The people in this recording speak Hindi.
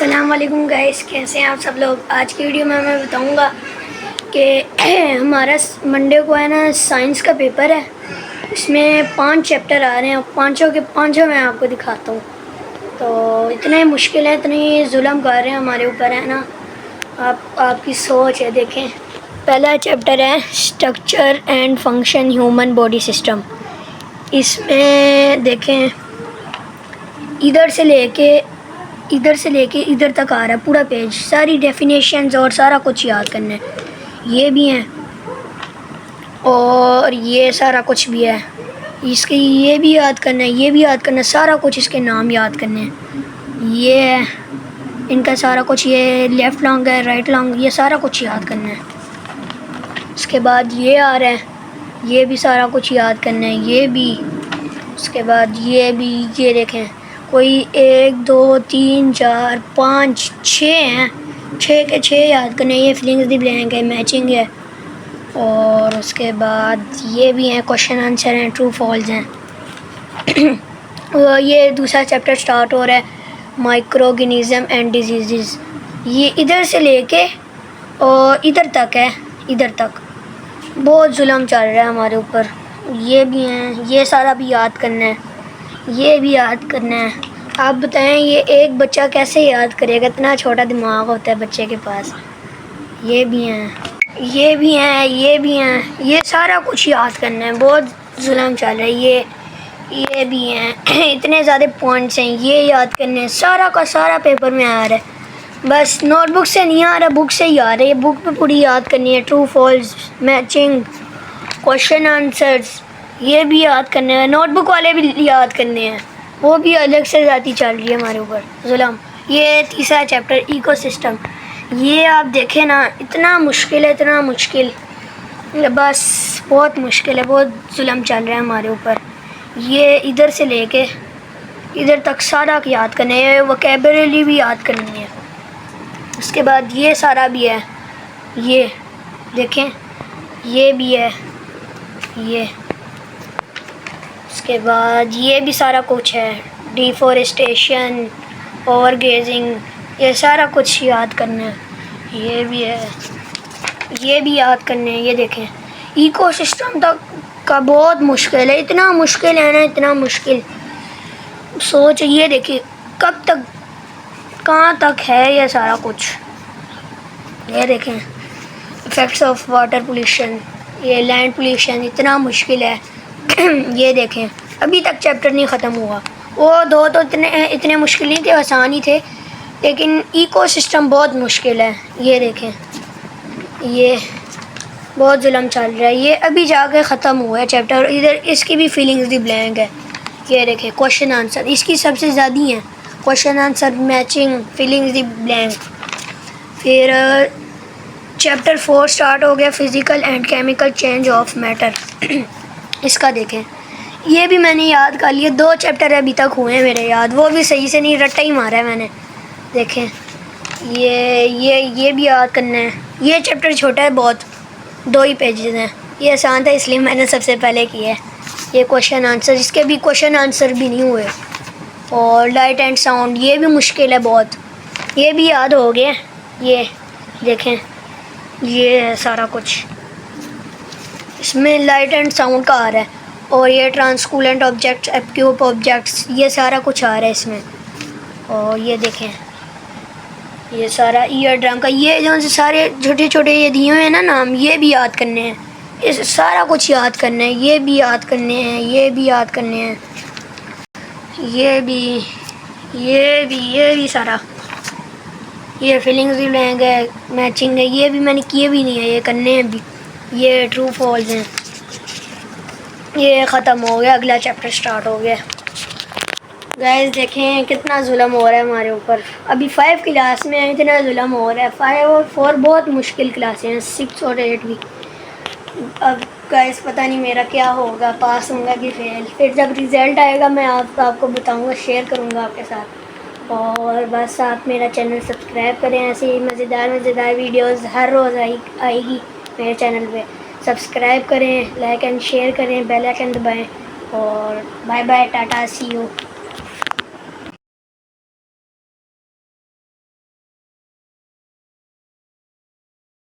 अस्सलाम वालेकुम गाइस, कैसे हैं आप सब लोग। आज की वीडियो में मैं बताऊंगा कि हमारा मंडे को है ना साइंस का पेपर है। इसमें 5 चैप्टर आ रहे हैं, पांचों के पांचों मैं आपको दिखाता हूँ। तो इतने मुश्किल है, इतनी जुल्म कर रहे हैं हमारे ऊपर, है ना। आपकी सोच है। देखें, पहला चैप्टर है structure and function human body system. इसमें देखें, इधर से लेके इधर तक आ रहा है पूरा पेज, सारी डेफिनेशंस और सारा कुछ याद करना है। ये भी हैं और ये सारा कुछ भी है। इसके ये भी याद करना है, ये भी याद करना है, सारा कुछ इसके नाम याद करने हैं। ये है इनका सारा कुछ, ये लेफ़्ट लॉन्ग है, राइट लॉन्ग, ये सारा कुछ याद करना है। उसके बाद ये आ रहा है, ये भी सारा कुछ याद करना है। ये भी, उसके बाद ये भी, ये देखें कोई 1 2 3 4 5 6 हैं, 6 के 6 याद करने। ये फिलिंग्स दी ब्लैंक है, मैचिंग है। और उसके बाद ये भी हैं, क्वेश्चन आंसर हैं, ट्रू फॉल्स हैं। और ये दूसरा चैप्टर स्टार्ट हो रहा है, माइक्रो ऑर्गेनिज्म एंड डिजीज़। ये इधर से लेके और इधर तक है, इधर तक बहुत जुल्म चल रहा है हमारे ऊपर। ये भी हैं, ये सारा भी याद करना है, ये भी याद करना है। आप बताएं, ये एक बच्चा कैसे याद करेगा, इतना छोटा दिमाग होता है बच्चे के पास। ये भी हैं, ये भी हैं, ये भी हैं, ये सारा कुछ याद करना है, बहुत जुल्म चल रहा है। ये भी हैं, इतने ज़्यादा पॉइंट्स हैं, ये याद करने हैं। सारा का सारा पेपर में आ रहा है, बस नोटबुक से नहीं आ रहा, बुक से ही आ रहा है। ये बुक पे पूरी याद करनी है, true false, matching, question answers, ये भी याद करने हैं। नोटबुक वाले भी याद करने हैं, वो भी अलग से ज़्यादा चल रही है हमारे ऊपर जुल्म। ये तीसरा चैप्टर इकोसिस्टम, ये आप देखें ना, इतना मुश्किल है, इतना मुश्किल, बस बहुत मुश्किल है, बहुत जुल्म चल रहा है हमारे ऊपर। ये इधर से लेके इधर तक सारा याद करना है, वोकैबुलरी भी याद करनी है। उसके बाद ये सारा भी है, ये देखें, ये भी है, ये। उसके बाद ये भी सारा कुछ है, डिफॉरेस्टेशन, ओवर ग्रेजिंग, ये सारा कुछ याद करना है। ये भी है, ये भी याद करने हैं। ये देखें, इकोसिस्टम तक का बहुत मुश्किल है, इतना मुश्किल है ना, इतना मुश्किल। सोच, ये देखिए कब तक, कहाँ तक है ये सारा कुछ। ये देखें, इफ़ेक्ट्स ऑफ वाटर पोल्यूशन, ये लैंड पोल्यूशन, इतना मुश्किल है। ये देखें, अभी तक चैप्टर नहीं ख़त्म हुआ। वो दो तो इतने मुश्किल नहीं थे, आसान ही थे, लेकिन इकोसिस्टम बहुत मुश्किल है। ये देखें, ये बहुत जुल्म चल रहा है, ये अभी जाके ख़त्म हुआ है चैप्टर। इधर इसकी भी फीलिंग्स दी ब्लैंक है। ये देखें, क्वेश्चन आंसर इसकी सबसे ज़्यादा हैं, क्वेश्चन आंसर, मैचिंग, फीलिंग्स दी ब्लैंक। फिर चैप्टर 4 स्टार्ट हो गया, physical and chemical change of matter. इसका देखें, ये भी मैंने याद कर लिया, 2 चैप्टर अभी तक हुए हैं मेरे याद, वो भी सही से नहीं, रट्टा ही मारा है मैंने। देखें, ये भी याद करना है। ये चैप्टर छोटा है बहुत, 2 ही पेजेस हैं। ये आसान था इसलिए मैंने सबसे पहले किया है। ये क्वेश्चन आंसर, इसके भी क्वेश्चन आंसर भी नहीं हुए। और लाइट एंड साउंड, ये भी मुश्किल है बहुत, ये भी याद हो गया। ये देखें, ये है सारा कुछ, इसमें लाइट एंड साउंड का आ रहा है। और ये ट्रांसकूलेंट ऑब्जेक्ट्स, एक्यूब ऑब्जेक्ट्स, ये सारा कुछ आ रहा है इसमें। और ये देखें, ये सारा ईयर ड्रम का, ये जो से सारे छोटे छोटे ये दिए हुए हैं ना नाम, ये भी याद करने हैं। इस सारा कुछ याद करना है, ये भी याद करने हैं, ये भी याद करने हैं, ये भी सारा। ये फीलिंग्स भी ब्लैंक है, मैचिंग है, ये भी मैंने किए भी नहीं है, ये करने हैं भी। ये ट्रू फॉल्स हैं। ये ख़त्म हो गया, अगला चैप्टर स्टार्ट हो गया। गाइस देखें कितना जुल्म हो रहा है हमारे ऊपर। अभी 5 क्लास में है, इतना जुल्म हो रहा है। 5 और 4 बहुत मुश्किल क्लासें हैं, 6 और 8 भी। अब गाइस पता नहीं मेरा क्या होगा, पास होगा कि फेल। फिर जब रिज़ल्ट आएगा मैं आपको बताऊंगा, शेयर करूंगा आपके साथ। और बस आप मेरा चैनल सब्सक्राइब करें, ऐसे ही मज़ेदार वीडियोस हर रोज़ आएगी मेरे चैनल पे। सब्सक्राइब करें, लाइक एंड शेयर करें, बेल आइकन दबाएं। और bye bye, tata, see you.